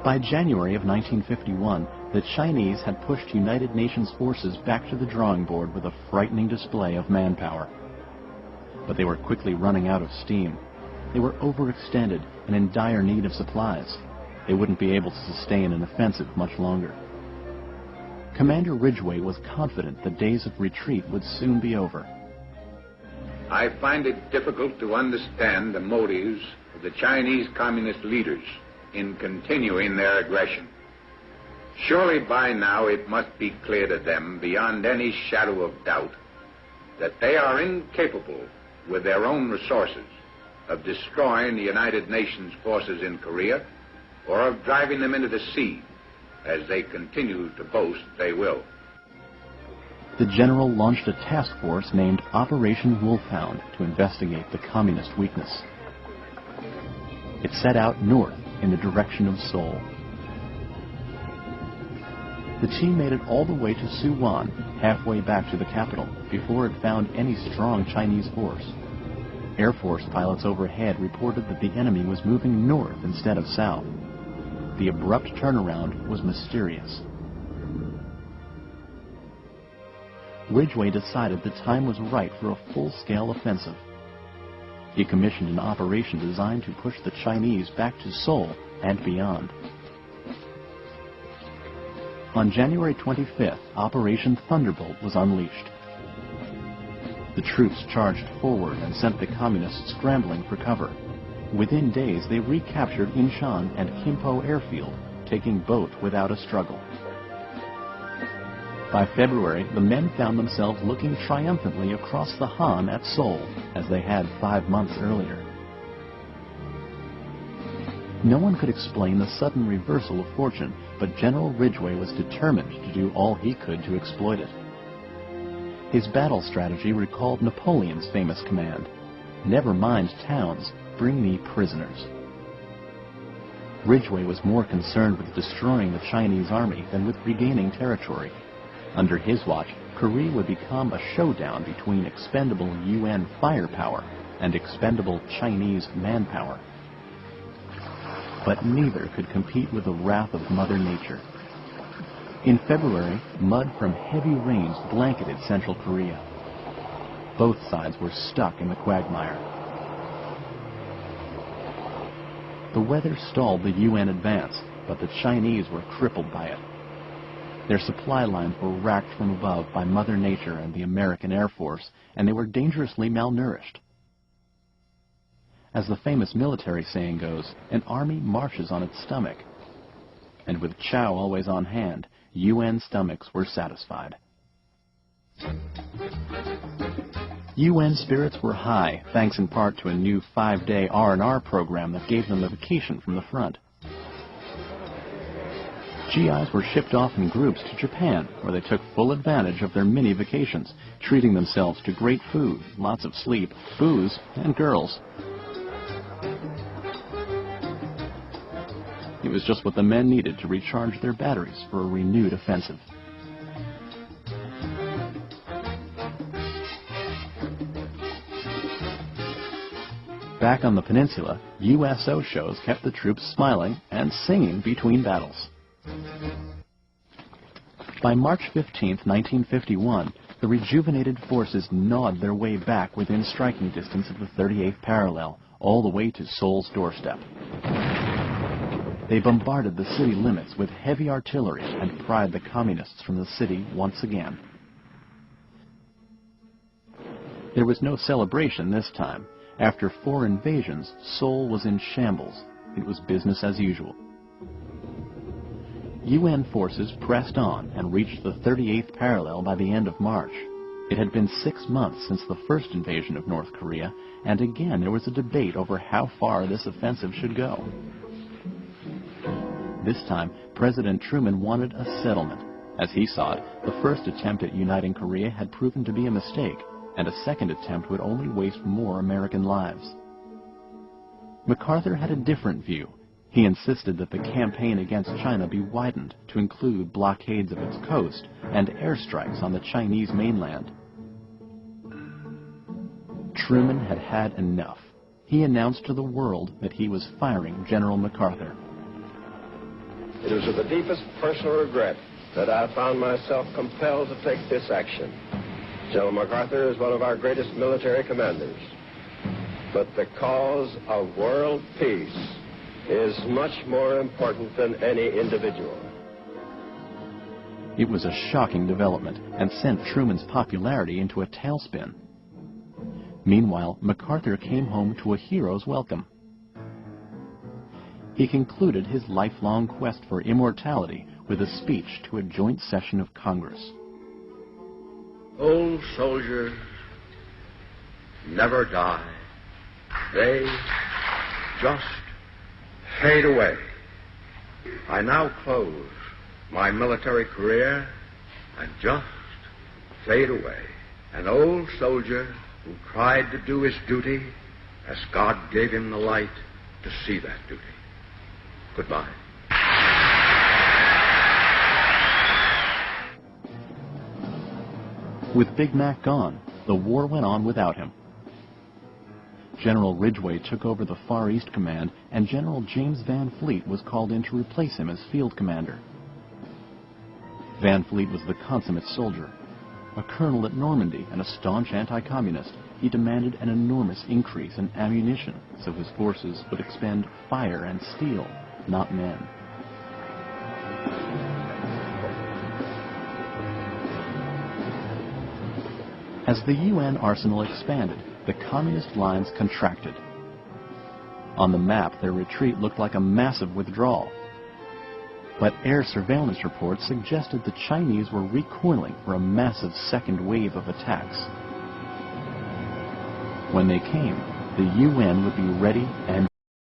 By January of 1951, the Chinese had pushed United Nations forces back to the drawing board with a frightening display of manpower. But they were quickly running out of steam. They were overextended and in dire need of supplies. They wouldn't be able to sustain an offensive much longer. Commander Ridgway was confident the days of retreat would soon be over. I find it difficult to understand the motives of the Chinese Communist leaders in continuing their aggression. Surely by now it must be clear to them beyond any shadow of doubt that they are incapable with their own resources of destroying the United Nations forces in Korea or of driving them into the sea, as they continue to boast they will. The general launched a task force named Operation Wolfhound to investigate the communist weakness. It set out north in the direction of Seoul. The team made it all the way to Suwon, halfway back to the capital, before it found any strong Chinese force. Air Force pilots overhead reported that the enemy was moving north instead of south. The abrupt turnaround was mysterious. Ridgway decided the time was right for a full-scale offensive. He commissioned an operation designed to push the Chinese back to Seoul and beyond. On January 25th, Operation Thunderbolt was unleashed. The troops charged forward and sent the communists scrambling for cover. Within days, they recaptured Incheon and Kimpo airfield, taking both without a struggle. By February, the men found themselves looking triumphantly across the Han at Seoul, as they had 5 months earlier. No one could explain the sudden reversal of fortune, but General Ridgway was determined to do all he could to exploit it. His battle strategy recalled Napoleon's famous command, "Never mind towns, bring me prisoners." Ridgway was more concerned with destroying the Chinese army than with regaining territory. Under his watch, Korea would become a showdown between expendable UN firepower and expendable Chinese manpower. But neither could compete with the wrath of Mother Nature. In February, mud from heavy rains blanketed central Korea. Both sides were stuck in the quagmire. The weather stalled the UN advance, but the Chinese were crippled by it. Their supply lines were racked from above by Mother Nature and the American Air Force, and they were dangerously malnourished. As the famous military saying goes, an army marches on its stomach. And with chow always on hand, UN stomachs were satisfied. UN spirits were high, thanks in part to a new 5-day R&R program that gave them a vacation from the front. GIs were shipped off in groups to Japan, where they took full advantage of their mini vacations, treating themselves to great food, lots of sleep, booze, and girls. It was just what the men needed to recharge their batteries for a renewed offensive. Back on the peninsula, USO shows kept the troops smiling and singing between battles. By March 15, 1951, the rejuvenated forces gnawed their way back within striking distance of the 38th parallel, all the way to Seoul's doorstep. They bombarded the city limits with heavy artillery and pried the communists from the city once again. There was no celebration this time. After 4 invasions, Seoul was in shambles. It was business as usual. UN forces pressed on and reached the 38th parallel by the end of March. It had been 6 months since the first invasion of North Korea, and again there was a debate over how far this offensive should go. This time, President Truman wanted a settlement. As he saw it, the first attempt at uniting Korea had proven to be a mistake, and a second attempt would only waste more American lives. MacArthur had a different view. He insisted that the campaign against China be widened to include blockades of its coast and airstrikes on the Chinese mainland. Truman had had enough. He announced to the world that he was firing General MacArthur. It is with the deepest personal regret that I found myself compelled to take this action. General MacArthur is one of our greatest military commanders. But the cause of world peace is much more important than any individual. It was a shocking development and sent Truman's popularity into a tailspin. Meanwhile, MacArthur came home to a hero's welcome. He concluded his lifelong quest for immortality with a speech to a joint session of Congress. Old soldiers never die. They just fade away. I now close my military career and just fade away. An old soldier who tried to do his duty as God gave him the light to see that duty. Goodbye. With Big Mac gone, the war went on without him. General Ridgway took over the Far East Command, and General James Van Fleet was called in to replace him as field commander. Van Fleet was the consummate soldier. A colonel at Normandy and a staunch anti-communist, he demanded an enormous increase in ammunition so his forces would expend fire and steel, not men. As the UN arsenal expanded, the communist lines contracted. On the map, their retreat looked like a massive withdrawal. But air surveillance reports suggested the Chinese were recoiling for a massive second wave of attacks. When they came, the UN would be ready and